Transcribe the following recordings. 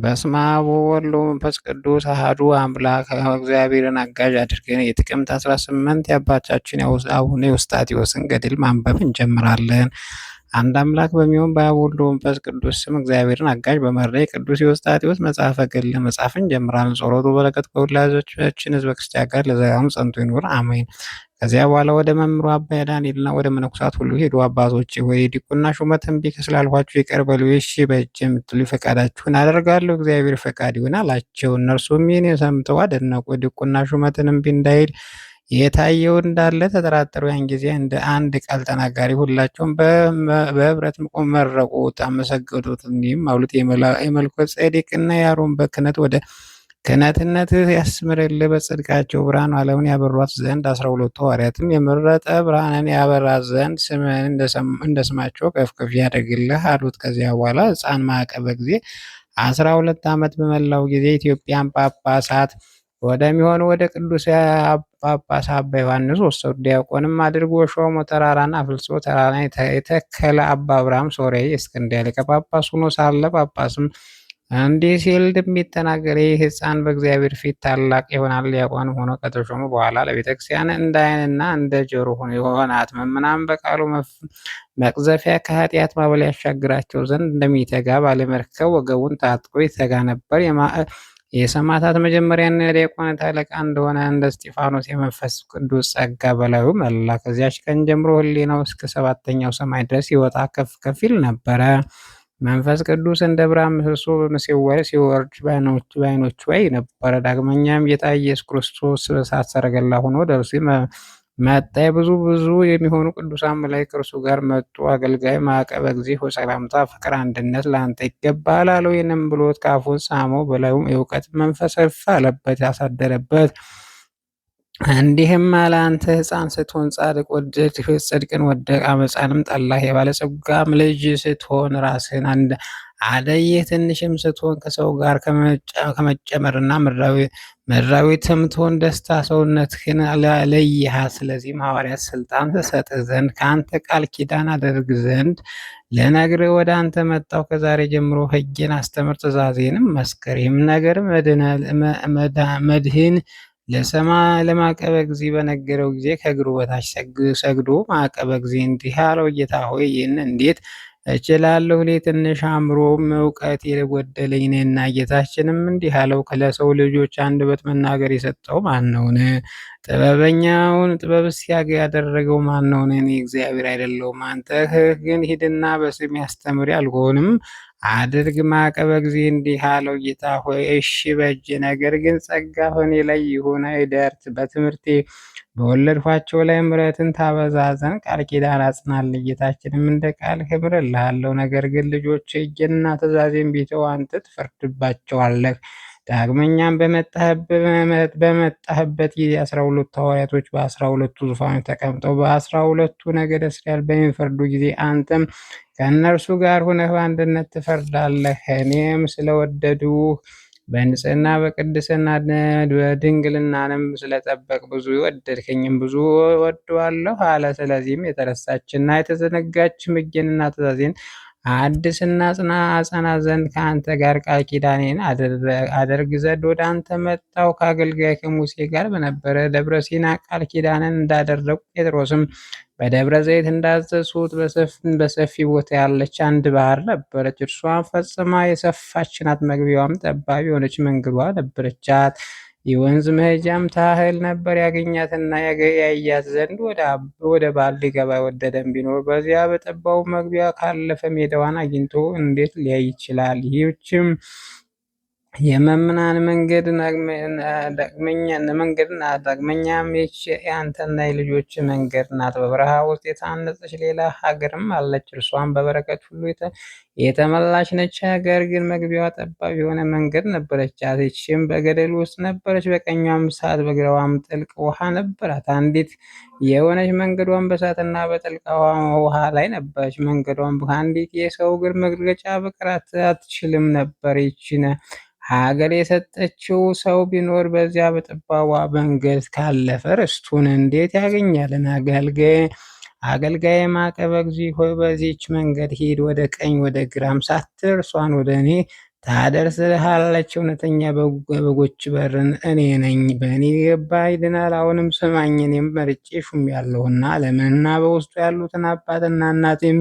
በስመ አብ ወወልድ ወመንፈስ ቅዱስ አሐዱ አምላክ እግዚአብሔርን አጋዥ አድርገን የጥቅምት 18 የአባታችን አቡነ ኤዎስጣቴዎስን ገድል ማንበብ እንጀምራለን። አንድ አምላክ በሚሆን በአብ ወልድ ወመንፈስ ቅዱስ ስም እግዚአብሔርን አጋዥ በማድረግ የቅዱስ ኤዎስጣቴዎስ መጽሐፈ ገድል መጽሐፍ እንጀምራለን። ጸሎቱ በረከት ከሁላችን ሕዝበ ክርስቲያን ጋር ለዘላለሙ ጸንቶ ይኑር አሜን። ከዚያ በኋላ ወደ መምህሩ አባ ዳንኤልና ወደ መነኮሳት ሁሉ ሄዱ። አባቶቼ ወይ ዲቁና ሹመት እምቢ ስላልኋችሁ ይቅር በሉ። እሺ በእጅ የምትሉ ፈቃዳችሁን አደርጋለሁ፣ እግዚአብሔር ፈቃድ ይሁን አላቸው። እነርሱም ይህን ሰምተው አደነቁ። ዲቁና ሹመትን እምቢ እንዳይል የታየው እንዳለ ተጠራጠሩ። ያን ጊዜ እንደ አንድ ቃል ተናጋሪ ሁላቸውም በህብረት መረቁት፣ አመሰገኑት። እንዲህም አሉት፣ የመልከ ጼዴቅና የአሮን በክህነት ወደ ክህነትነትህ ያስምርልህ። በጽድቃቸው ብርሃን ዓለምን ያበሯት ዘንድ 12ቱ ሐዋርያትም የመረጠ ብርሃንን ያበራት ዘንድ ስምህን እንደ ስማቸው ከፍ ከፍ ያደርግልህ አሉት። ከዚያ በኋላ ሕፃን ማዕቀበ ጊዜ 12 ዓመት በመላው ጊዜ ኢትዮጵያን ጳጳሳት ወደሚሆኑ ወደ ቅዱስ ጳጳስ አባ ዮሐንስ ወሰዱ። ዲያቆንም አድርጎ ሾሞ። ተራራን አፍልሶ ተራራን የተከለ አባ አብርሃም ሶርያዊ የእስክንድርያ ሊቀ ጳጳስ ሆኖ ሳለ ጳጳስም እንዲህ ሲል ትንቢት ተናገረ። ይህ ሕፃን በእግዚአብሔር ፊት ታላቅ ይሆናል። ዲያቆን ሆኖ ከተሾመ በኋላ ለቤተ ክርስቲያን እንደ ዓይንና እንደ ጆሮ የሆናት ምዕመናን በቃሉ መቅዘፊያ ከኃጢአት ማዕበል ያሻግራቸው ዘንድ እንደሚተጋ ባለመርከብ ወገቡን ታጥቆ ይተጋ ነበር። የሰማዕታት መጀመሪያና የዲያቆናት አለቃ እንደሆነ እንደ እስጢፋኖስ የመንፈስ ቅዱስ ጸጋ በላዩ መላ። ከዚያች ቀን ጀምሮ ሕሊናው እስከ 7ኛው ሰማይ ድረስ ይወጣ ከፍ ከፍ ይል ነበረ። መንፈስ ቅዱስ እንደ ብርሃን ምሰሶ ሲወርድ በዓይኖቹ ላይ ነበረ። ዳግመኛም ጌታ ኢየሱስ ክርስቶስ በእሳት ሰረገላ ሆኖ ወደ እርሱ መጣ። ብዙ የሚሆኑ ቅዱሳን መላእክት ከእርሱ ጋር መጡ። አገልጋይ ማዕቀበ ጊዜ ሆይ ሰላምታ፣ ፍቅር፣ አንድነት ለአንተ ይገባል አለው። ይህንም ብሎት ከአፉን ሳመው። በላዩም የእውቀት መንፈስ እፍ አለበት ያሳደረበት። እንዲህም አለ፣ አንተ ሕፃን ስትሆን ጻድቅ ወደድህ፣ ጽድቅን ወደድህ፣ አመፃንም ጠላህ። የባለጸጋም ልጅ ስትሆን ራስህን አደየህ። ትንሽም ስትሆን ከሰው ጋር ከመጨመርና ምድራዊ ትምትሆን ደስታ ሰውነትህን ለይሃት። ስለዚህም ሐዋርያት ስልጣን ትሰጥህ ዘንድ ከአንተ ቃል ኪዳን አደርግ ዘንድ ልነግርህ ወደ አንተ መጣሁ። ከዛሬ ጀምሮ ሕጌን አስተምር፣ ትእዛዜንም መስክር። ይህም ነገር መድህን ለማዕቀበ ጊዜ በነገረው ጊዜ ከእግሩ በታች ሰግዶ ማዕቀበ ጊዜ እንዲህ አለው፣ ጌታ ሆይ ይህን እንዴት እችላለሁ? እኔ ትንሽ አእምሮም እውቀት የጎደለኝ ነኝና። ጌታችንም እንዲህ አለው፣ ለሰው ልጆች አንደበት መናገር የሰጠው ማን ነውን? ጥበበኛውን ጥበብስ ያደረገው ማን ነውን? እኔ እግዚአብሔር አይደለሁም? አንተ ግን ሂድና በስሜ አስተምር ያልኩህንም አድርግ። ማዕቀበ ጊዜ እንዲህ አለው፣ ጌታ ሆይ እሺ በእጅ ነገር ግን ጸጋ በእኔ ላይ ይሁን አይደር። በትምህርቴ በወለድኋቸው ላይ ምሕረትን ታበዛ ዘንድ ቃል ኪዳን አጽናልኝ። ጌታችንም እንደ ቃልህ እምርልሃለሁ፣ ነገር ግን ልጆች ሕጌንና ትእዛዜን ቢተው አንተ ትፈርድባቸዋለህ። ዳግመኛም በመጣህበት ጊዜ 12ቱ ሐዋርያቶች በ12ቱ ዙፋኖች ተቀምጠው በ12ቱ ነገደ እስራኤል በሚፈርዱ ጊዜ አንተም ከእነርሱ ጋር ሆነህ በአንድነት ትፈርዳለህ። እኔም ስለወደዱህ በንጽህና በቅድስና በድንግልናንም ስለጠበቅ ብዙ የወደድከኝም ብዙ ወደዋለሁ አለ። ስለዚህም የተረሳችና የተዘነጋች ሕጌንና ትእዛዜን አድስና አጸና ዘንድ ከአንተ ጋር ቃል ኪዳኔን አደርግ ዘንድ ወደ አንተ መጣሁ። ከአገልጋይ ከሙሴ ጋር በነበረ ደብረ ሲና ቃል ኪዳንን እንዳደረጉ ጴጥሮስም በደብረ ዘይት እንዳዘዝሁት በሰፊ ቦታ ያለች አንድ ባህር ነበረች። እርሷን ፈጽማ የሰፋች ናት። መግቢያዋም ጠባብ የሆነች መንገዷ ነበረቻት። የወንዝ መሄጃም ታህል ነበር። ያገኛትና ያያት ዘንድ ወደ ባል ሊገባ የወደደም ቢኖር በዚያ በጠባቡ መግቢያ ካለፈ ሜዳዋን አግኝቶ እንዴት ሊያይ ይችላል? ይህችም የመምናን መንገድ ናት። ዳግመኛም ይህች የአንተና የልጆች መንገድ ናት። በበረሃ ውስጥ የታነጸች ሌላ ሀገርም አለች። እርሷም በበረከት ሁሉ የተመላች ነች። ሀገር ግን መግቢያዋ ጠባብ የሆነ መንገድ ነበረቻት። ይህችም በገደል ውስጥ ነበረች። በቀኟም እሳት በግራዋም ጥልቅ ውሃ ነበራት። አንዲት የሆነች መንገዷን በእሳትና በጥልቅ ውሃ ላይ ነበረች። መንገዷን ከአንዲት የሰው እግር መርገጫ በቀር አትችልም ነበር። ይህችን ሀገር የሰጠችው ሰው ቢኖር በዚያ በጠባቧ መንገድ ካለፈ ርስቱን እንዴት ያገኛልን? አገልጋይ ማዕቀበ ጊዜ ሆይ በዚህች መንገድ ሂድ፣ ወደ ቀኝ ወደ ግራም ሳትል እርሷን ወደ እኔ ታደርስሃለች። እውነተኛ በጎች በርን እኔ ነኝ። በእኔ የገባ ይድናል። አሁንም ስማኝ፣ እኔም መርጬ ሹሜአለሁና ዓለምንና በውስጡ ያሉትን አባትና እናቴም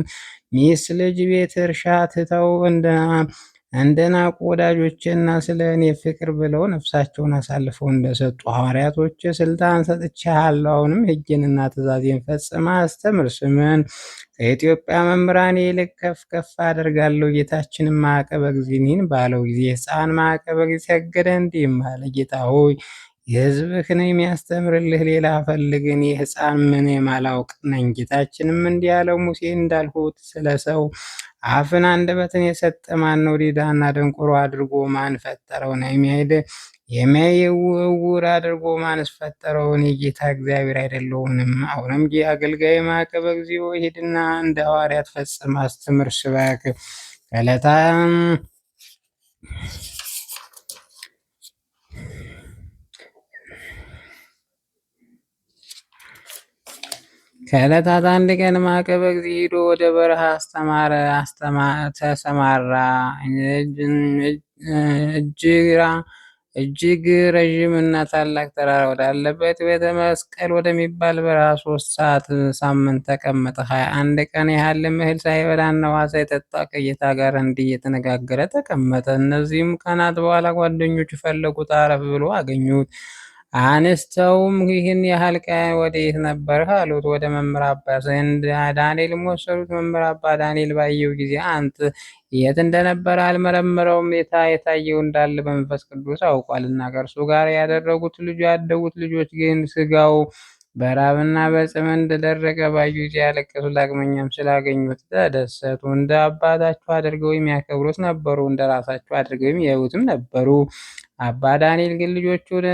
ሚስት፣ ልጅ፣ ቤት፣ እርሻ ትተው እንደናቁ ወዳጆቼና ስለ እኔ ፍቅር ብለው ነፍሳቸውን አሳልፈው እንደሰጡ ሐዋርያቶች ስልጣን ሰጥቼሃለሁ። አሁንም ሕጌንና ትእዛዜን ፈጽመህ አስተምር። ስምን ከኢትዮጵያ መምህራን ይልቅ ከፍ ከፍ አደርጋለሁ። ጌታችንም ማዕቀበ እግዚእን ባለው ጊዜ ሕፃን ማዕቀበ እግዚእ ሰገደ፣ እንዲህም አለ። ጌታ ሆይ የሕዝብህን የሚያስተምርልህ ሌላ ፈልግ፣ እኔ ሕፃን ምን የማላውቅ ነኝ። ጌታችንም እንዲህ አለው፣ ሙሴ እንዳልሁት ስለ ሰው አፍን አንደበትን የሰጠ ማን ነው? ዲዳና ደንቆሮ አድርጎ ማን ፈጠረው? ነው የሚያይ ዕውር አድርጎ ማንስ ፈጠረው? እኔ ጌታ እግዚአብሔር አይደለሁንም? አሁንም አገልጋይ ማዕቀበ እግዚኦ ሂድና እንደ ሐዋርያት ፈጽም አስተምር፣ ስበክ። ከዕለታት አንድ ቀን ማዕቀበ እግዚእ ሄዶ ወደ በረሃ ተሰማራ። እጅግ ረዥም እና ታላቅ ተራራ ወዳለበት ቤተ መስቀል ወደሚባል በረሃ 3 ሳምንት ተቀመጠ። 21 ቀን ያህል እህል ሳይበላና ውሃ ሳይጠጣ ከጌታ ጋር እንዲህ እየተነጋገረ ተቀመጠ። እነዚህም ቀናት በኋላ ጓደኞቹ ፈለጉት፣ አረፍ ብሎ አገኙት። አንስተውም ይህን ያህል ቀን ወዴት ነበርህ አሉት። ወደ መምህር አባ ዘንድ ዳንኤልም ወሰዱት። መምህር አባ ዳንኤል ባየው ጊዜ አንተ የት እንደነበረ አልመረመረውም። የታየው እንዳለ በመንፈስ ቅዱስ አውቋልና። ከእርሱ ጋር ያደጉት ልጆች ግን ስጋው በራብና በጽም እንደደረቀ ባዩ ጊዜ ያለቀሱ። ዳግመኛም ስላገኙት ተደሰቱ። እንደ አባታቸው አድርገው የሚያከብሩት ነበሩ፣ እንደ ራሳቸው አድርገው የሚያዩትም ነበሩ። አባ ዳንኤል ግን ልጆቹን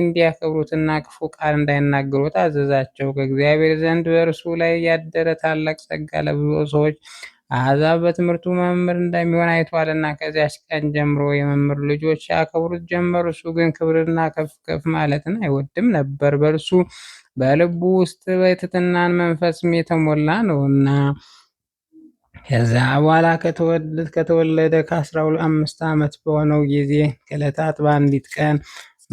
እንዲያከብሩትና ክፉ ቃል እንዳይናገሩት አዘዛቸው። ከእግዚአብሔር ዘንድ በእርሱ ላይ ያደረ ታላቅ ጸጋ ለብዙ ሰዎች አሕዛብ በትምህርቱ መምህር እንደሚሆን አይቷልና። ከዚያች ቀን ጀምሮ የመምህር ልጆች ያከብሩት ጀመሩ። እሱ ግን ክብርና ከፍ ከፍ ማለትን አይወድም ነበር፣ በእርሱ በልቡ ውስጥ የትሕትናን መንፈስም የተሞላ ነውና። ከዚያ በኋላ ከተወለደ ከ15 ዓመት በሆነው ጊዜ ከዕለታት በአንዲት ቀን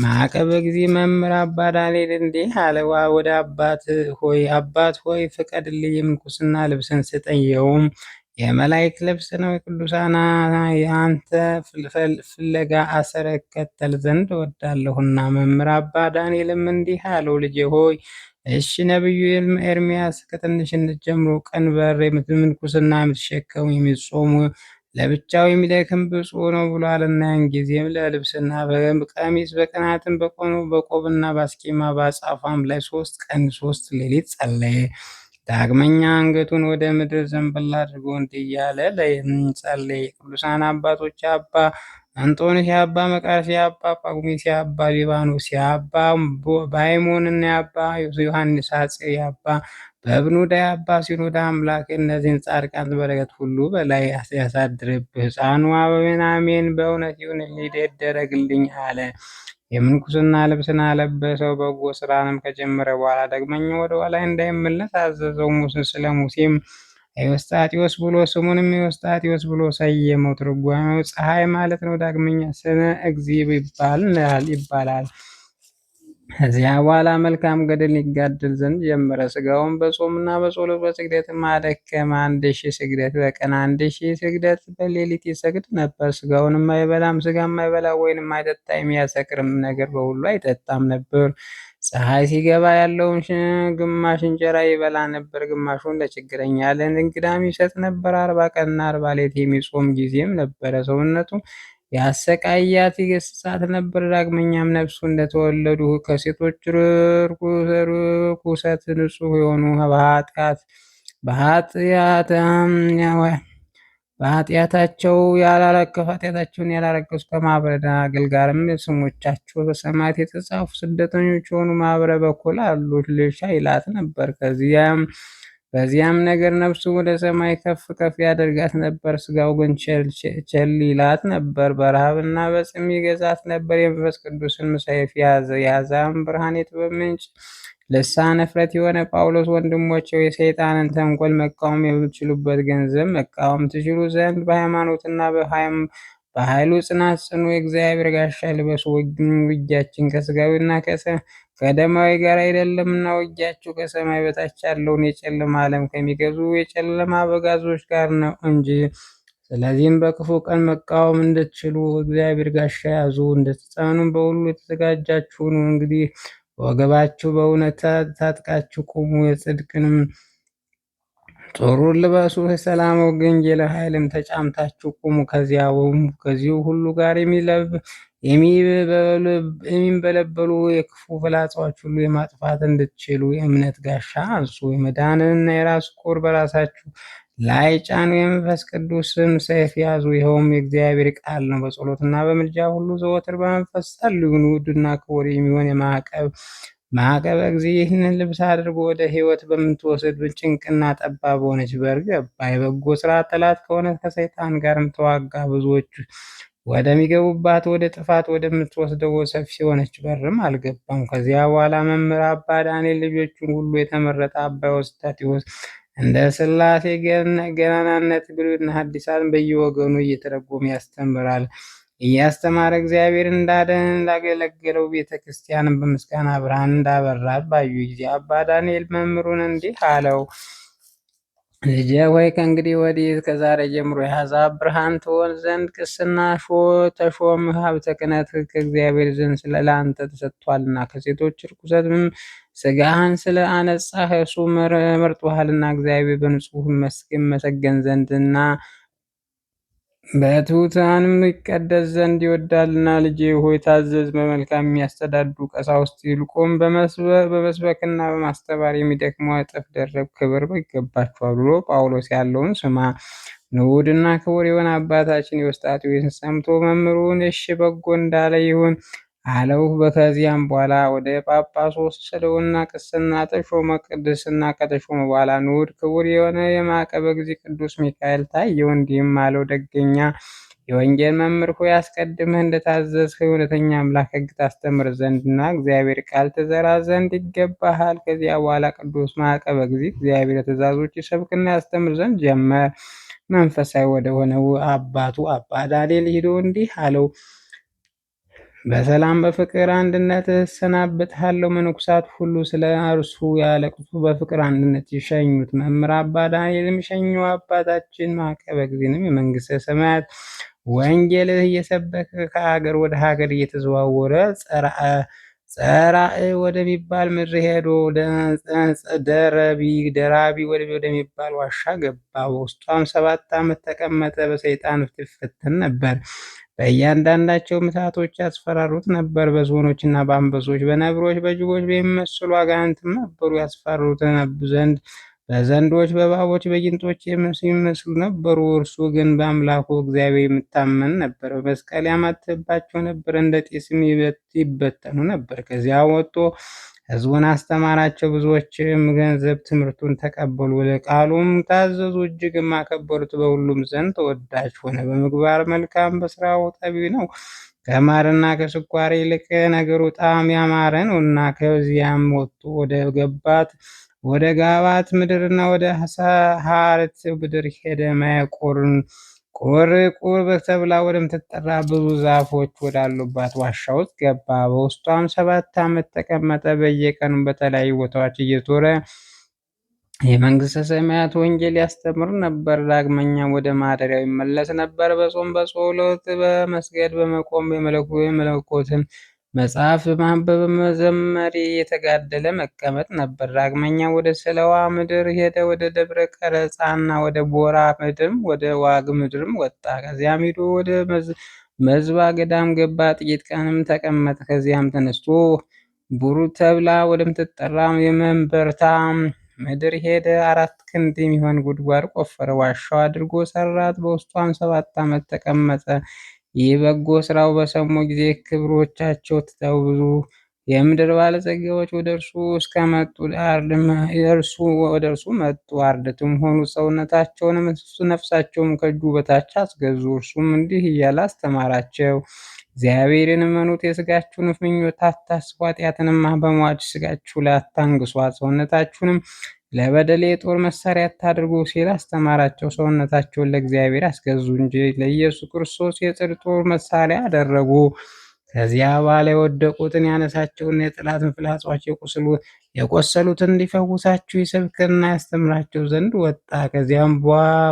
ማዕቀበ እግዚእ መምህር አባ ዳንኤል እንዲህ አለ። ወደ አባት ሆይ ፍቀድልኝ፣ የምንኩስና ልብስን ስጠኝ። ይኸውም የመላእክት ልብስ ነው። የቅዱሳን የአንተ ፍለጋ አሰረ እከተል ዘንድ እወዳለሁና። መምህር አባ ዳንኤልም እንዲህ አለው፣ ልጄ ሆይ እሺ። ነቢዩ ኤርምያስ ከትንሽነት ጀምሮ ቀንበር ምንኩስና የምትሸከሙ የሚጾሙ ለብቻው የሚደክም ብፁዕ ነው ብሏልና። ያን ጊዜም ለልብስና በቀሚስ በቅናትም በቆብና በአስኬማ በአጻፋም ላይ 3 ቀን 3 ሌሊት ጸለየ። ዳግመኛ አንገቱን ወደ ምድር ዘንበል አድርጎ እንዲህ እያለ ጸለየ። ቅዱሳን አባቶች አባ አንጦንስ፣ የአባ መቃርስ፣ የአባ ጳኩሚስ፣ የአባ ሊባኖስ፣ የአባ ባይሞንና የአባ ዮሐንስ ሐጺር፣ የአባ በብኑዳ፣ የአባ ሲኖዳ አምላክ እነዚህን ጻድቃን በረከት ሁሉ በላይ ያሳድርብህ። ሕፃኑ አሜን በእውነት ይሁንልኝ ይደረግልኝ አለ። የምንኩስና ልብስን አለበሰው። በጎ ስራንም ከጀመረ በኋላ ዳግመኛ ወደ ኋላ እንዳይመለስ አዘዘው። ስለ ሙሴም ኤዎስጣቴዎስ ብሎ ስሙንም ኤዎስጣቴዎስ ብሎ ሰየመው። ትርጓሜው ፀሐይ ማለት ነው። ዳግመኛ ስነ እግዚእ ይባላል። ከዚያ በኋላ መልካም ገድል ይጋደል ዘንድ ጀመረ። ስጋውን በጾምና በጸሎት በስግደትም አደከመ። 1000 ስግደት በቀን 1000 ስግደት በሌሊት ይሰግድ ነበር። ስጋውንም አይበላም፣ ስጋም አይበላ ወይንም አይጠጣ፣ የሚያሰክርም ነገር በሁሉ አይጠጣም ነበር። ፀሐይ ሲገባ ያለውን ግማሽ እንጀራ ይበላ ነበር፣ ግማሹን ለችግረኛ ለእንግዳም ይሰጥ ነበር። 40 ቀንና 40 ሌሊት የሚጾም ጊዜም ነበረ። ሰውነቱ ያሰቃያት ይገሥጻት ነበር። ዳግመኛም ነፍሱ እንደተወለዱ ከሴቶች ርኩሰት ንጹሕ የሆኑ በኃጢአታቸውን ያላረከሱ ከማኅበረ ደናግል ጋርም ስሞቻቸው በሰማያት የተጻፉ ስደተኞች የሆኑ ማኅበረ በኩል አሉ። ልሻ ይላት ነበር። በዚያም ነገር ነፍሱ ወደ ሰማይ ከፍ ከፍ ያደርጋት ነበር። ስጋው ግን ቸል ይላት ነበር። በረሃብና በጽም ይገዛት ነበር። የመንፈስ ቅዱስን ሰይፍ ያዘ። የአሕዛብን ብርሃን የጥበብ ምንጭ ልሳነ እፍረት የሆነ ጳውሎስ ወንድሞቼው የሰይጣንን ተንኮል መቃወም የምትችሉበት ገንዘብ መቃወም ትችሉ ዘንድ በሃይማኖትና በኃይሉ ጽናት ጽኑ። የእግዚአብሔር ጋሻ ልበሱ። ውጊያችን ከሥጋዊና ከደማዊ ጋር አይደለምና፣ ውጊያችሁ ከሰማይ በታች ያለውን የጨለማ ዓለም ከሚገዙ የጨለማ አበጋዞች ጋር ነው እንጂ። ስለዚህም በክፉ ቀን መቃወም እንድትችሉ እግዚአብሔር ጋሻ ያዙ፣ እንድትጸኑም በሁሉ የተዘጋጃችሁ ሁኑ። እንግዲህ ወገባችሁ በእውነት ታጥቃችሁ ቁሙ፣ የጽድቅንም ጦሩን ልበሱ። የሰላም ወንጌል ኃይልም ተጫምታችሁ ቁሙ። ከዚሁ ሁሉ ጋር የሚንበለበሉ የክፉ ፍላጻዎች ሁሉ የማጥፋት እንድትችሉ የእምነት ጋሻ አንሱ። የመዳንንና የራስ ቁር በራሳችሁ ላይ ጫኑ። የመንፈስ ቅዱስም ሰይፍ ያዙ፣ ይኸውም የእግዚአብሔር ቃል ነው። በጸሎትና በምልጃ ሁሉ ዘወትር በመንፈስ ጸልዩ። ውድና ክቡር የሚሆን ማዕቀበ ጊዜ ይህንን ልብስ አድርጎ ወደ ሕይወት በምትወስድ ጭንቅና ጠባብ በሆነች በር ገባ። የበጎ ስራ ጠላት ከሆነ ከሰይጣን ጋርም ተዋጋ። ብዙዎች ወደሚገቡባት ወደ ጥፋት ወደምትወስደው ሰፊ የሆነች በርም አልገባም። ከዚያ በኋላ መምህር አባ ዳንኤል ልጆቹን ሁሉ የተመረጠ አባ ዮስጣቴዎስ እንደ ሥላሴ ገናናነት ብሉይና ሐዲሳትን በየወገኑ እየተረጎመ ያስተምራል። እያስተማረ እግዚአብሔር እንዳገለገለው ቤተ ክርስቲያንን በምስጋና ብርሃን እንዳበራት ባዩ ጊዜ አባ ዳንኤል መምህሩን እንዲህ አለው። ልጄ ሆይ ከእንግዲህ ወዲህ ከዛሬ ጀምሮ የአሕዛብ ብርሃን ትሆን ዘንድ ቅስና ተሾም። ሀብተ ክህነት ከእግዚአብሔር ዘንድ ለአንተ ተሰጥቷልና፣ ከሴቶች ርኩሰትም ሥጋህን ስለ አነጻህ እርሱ መርጦሃልና፣ እግዚአብሔር በንጹሕ ይመሰገን ዘንድና በትሑታንም ይቀደስ ዘንድ ይወዳልና። ልጄ ሆይ ታዘዝ። በመልካም የሚያስተዳድሩ ቀሳውስት ይልቁም በመስበክና በማስተማር የሚደክመው እጥፍ ደረብ ክብር ይገባቸዋል ብሎ ጳውሎስ ያለውን ስማ። ንዑድና ክቡር የሆነ አባታችን ዮስጣቴዎስን ሰምቶ መምህሩን እሺ በጎ እንዳለ ይሁን አለው። ከዚያም በኋላ ወደ ጳጳሱ ወሰደውና ቅስና ተሾመ። ቅድስና ከተሾመ በኋላ ንዑድ ክቡር የሆነ የማዕቀበ ጊዜ ቅዱስ ሚካኤል ታየው። እንዲህም አለው፣ ደገኛ የወንጌል መምህር ሆይ አስቀድመህ እንደታዘዝህ እውነተኛ አምላክ ሕግ ታስተምር ዘንድና እግዚአብሔር ቃል ትዘራ ዘንድ ይገባሃል። ከዚያ በኋላ ቅዱስ ማዕቀበ ጊዜ እግዚአብሔር ትእዛዞች ይሰብክና ያስተምር ዘንድ ጀመር። መንፈሳዊ ወደሆነው አባቱ አባ ዳንኤል ሂዶ እንዲህ አለው፣ በሰላም በፍቅር አንድነት እሰናብትሃለሁ። መነኮሳት ሁሉ ስለ እርሱ ያለቅሱ፣ በፍቅር አንድነት ይሸኙት። መምህር አባ ዳንኤልም ሸኘው። አባታችን ማዕቀበ ጊዜንም የመንግሥተ ሰማያት ወንጌልህ እየሰበከ ከሀገር ወደ ሀገር እየተዘዋወረ ጸራእ ወደሚባል ምድር ሄዶ ደራቢ ወደሚባል ዋሻ ገባ። በውስጧም 7 ዓመት ተቀመጠ። በሰይጣን ይፈተን ነበር። በእያንዳንዳቸው ምታቶች ያስፈራሩት ነበር። በዝሆኖችና በአንበሶች፣ በነብሮች፣ በጅቦች በሚመስሉ አጋንንትም ነበሩ ያስፈራሩት ዘንድ። በዘንዶች፣ በእባቦች፣ በጊንጦች የሚመስሉ ነበሩ። እርሱ ግን በአምላኩ እግዚአብሔር የሚታመን ነበር። በመስቀል ያማትባቸው ነበር፣ እንደ ጢስም ይበተኑ ነበር። ከዚያ ወጥቶ ሕዝቡን አስተማራቸው። ብዙዎችም ገንዘብ ትምህርቱን ተቀበሉ፣ ለቃሉም ታዘዙ። እጅግም አከበሩት። በሁሉም ዘንድ ተወዳጅ ሆነ። በምግባር መልካም፣ በስራው ጠቢብ ነው። ከማርና ከስኳር ይልቅ ነገሩ ጣዕም ያማረ ነውና። ከዚያም ወጥቶ ወደ ገባት ወደ ጋባት ምድርና ወደ ሐረት ምድር ሄደ። ቁር ተብላ ወደምትጠራ ብዙ ዛፎች ወዳሉባት ዋሻ ውስጥ ገባ። በውስጧም 7 ዓመት ተቀመጠ። በየቀኑ በተለያዩ ቦታዎች እየዞረ የመንግሥተ ሰማያት ወንጌል ያስተምር ነበር። ዳግመኛም ወደ ማደሪያው ይመለስ ነበር። በጾም በጸሎት በመስገድ በመቆም የመለኮትን መጽሐፍ በማንበብ መዘመር የተጋደለ መቀመጥ ነበር። ዳግመኛ ወደ ሰለዋ ምድር ሄደ። ወደ ደብረ ቀረጻና ወደ ቦራ ምድርም ወደ ዋግ ምድርም ወጣ። ከዚያም ሄዶ ወደ መዝባ ገዳም ገባ። ጥቂት ቀንም ተቀመጠ። ከዚያም ተነስቶ ቡሩት ተብላ ወደምትጠራ የመንበርታ ምድር ሄደ። 4 ክንድ የሚሆን ጉድጓድ ቆፈረ። ዋሻው አድርጎ ሰራት። በውስጧም 7 ዓመት ተቀመጠ። ይህ በጎ ስራው በሰሙ ጊዜ ክብሮቻቸው ትተው ብዙ የምድር ባለጸጋዎች ወደ እርሱ እስከመጡ ወደ እርሱ መጡ። አርድእትም ሆኑ። ሰውነታቸውንም ነፍሳቸውም ከእጁ በታች አስገዙ። እርሱም እንዲህ እያለ አስተማራቸው። እግዚአብሔርን እመኑት፣ የሥጋችሁን ምኞት አታስቡ፣ ኃጢአትንም በሟች ሥጋችሁ ላይ አታንግሷት። ሰውነታችሁንም ለበደሌ የጦር መሳሪያ አታድርጉ ሲል አስተማራቸው። ሰውነታቸውን ለእግዚአብሔር አስገዙ እንጂ ለኢየሱስ ክርስቶስ የጽድቅ ጦር መሳሪያ አደረጉ። ከዚያ በኋላ የወደቁትን ያነሳቸውና የጠላትን ፍላጾች የቆሰሉትን እንዲፈውሳቸው ይሰብክና ያስተምራቸው ዘንድ ወጣ። ከዚያም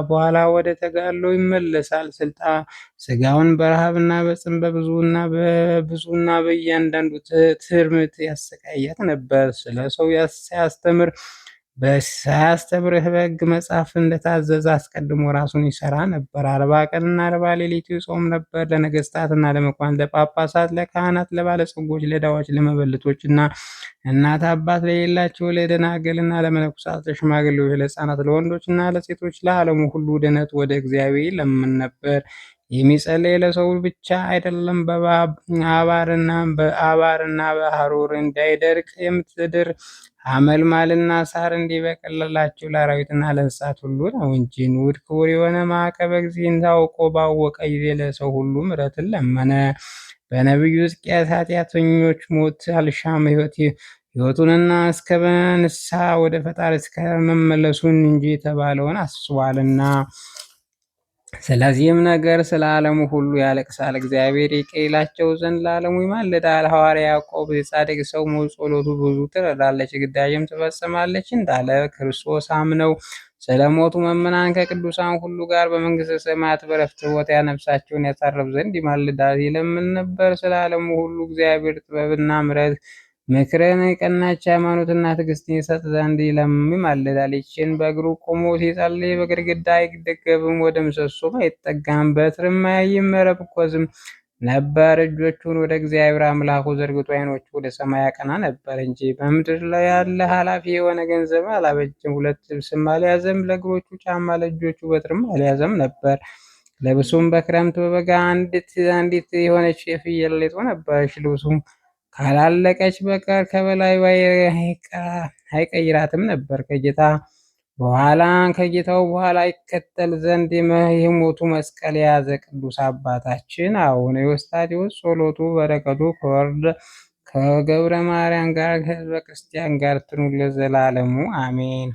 በኋላ ወደ ተጋድሎ ይመለሳል። ስጋውን በረሃብና በጽም በብዙና በእያንዳንዱ ትርምት ያሰቃያት ነበር። ስለ ሰው ሳያስተምር በሕግ መጽሐፍ እንደታዘዘ አስቀድሞ ራሱን ይሰራ ነበር። 40 ቀንና 40 ሌሊት ይጾም ነበር። ለነገስታትና ለመኳንንት፣ ለጳጳሳት፣ ለካህናት፣ ለባለጸጎች፣ ለድሆች፣ ለመበለቶች እና እናት አባት ለሌላቸው፣ ለደናግልና ለመነኮሳት፣ ለሽማግሌዎች፣ ለሕፃናት፣ ለወንዶችና ለሴቶች፣ ለዓለሙ ሁሉ ድነት ወደ እግዚአብሔር ይለምን ነበር። የሚጸለይ ለሰው ብቻ አይደለም፣ በአባርና በሐሩር እንዳይደርቅ የምትድር ሐመልማልና ሳር እንዲበቅልላቸው ለአራዊትና ለእንስሳት ሁሉ ነው እንጂ። ንዑድ ክቡር የሆነ ማዕቀበ እግዚእን ታውቆ ባወቀ ጊዜ ለሰው ሁሉ ምሕረትን ለመነ። በነቢዩ ሕዝቅያስ ኃጢአተኞች ሞት አልሻም ሕይወቱንና እስከ በንስሐ ወደ ፈጣሪ እስከ መመለሱን እንጂ የተባለውን አስቧልና። ስለዚህም ነገር ስለ ዓለሙ ሁሉ ያለቅሳል። እግዚአብሔር ይቅር ይላቸው ዘንድ ለዓለሙ ይማልዳል። ሐዋርያ ያዕቆብ የጻድቅ ሰው ሞት ጸሎቱ ብዙ ትረዳለች፣ ግዳጅም ትፈጽማለች እንዳለ ክርስቶስ አምነው ስለ ሞቱ መምናን ከቅዱሳን ሁሉ ጋር በመንግሥተ ሰማያት በዕረፍት ቦታ ነፍሳቸውን ያሳርፍ ዘንድ ይማልዳል፣ ይለምን ነበር። ስለ ዓለሙ ሁሉ እግዚአብሔር ጥበብና ምሕረት ምክርን፣ የቀናች ሃይማኖትና ትዕግስትን ይሰጥ ዘንድ ይማልዳል። ይችን በእግሩ ቆሞ ሲጸልይ በግድግዳ አይደገፍም፣ ወደ ምሰሶም አይጠጋም፣ በትርም አይመረኮዝም ነበር። እጆቹን ወደ እግዚአብሔር አምላኩ ዘርግቶ ዓይኖቹ ወደ ሰማይ ያቀና ነበር እንጂ በምድር ላይ ያለ ኃላፊ የሆነ ገንዘብ አላበጀም። ሁለት ልብስም አልያዘም፣ ለእግሮቹ ጫማ ለእጆቹ በትርም አልያዘም ነበር። ልብሱም በክረምት በበጋ አንዲት የሆነች የፍየል ሌጦ ነበረች። ልብሱም ካላለቀች በቀር ከበላዩ አይቀይራትም ነበር። ከጌታው በኋላ ይከተል ዘንድ የሞቱ መስቀል የያዘ ቅዱስ አባታችን አቡነ ኤዎስጣቴዎስ ጸሎቱ በረከቱ ከገብረ ማርያም ጋር ከሕዝበ ክርስቲያን ጋር ትኑር ለዘላለሙ አሜን።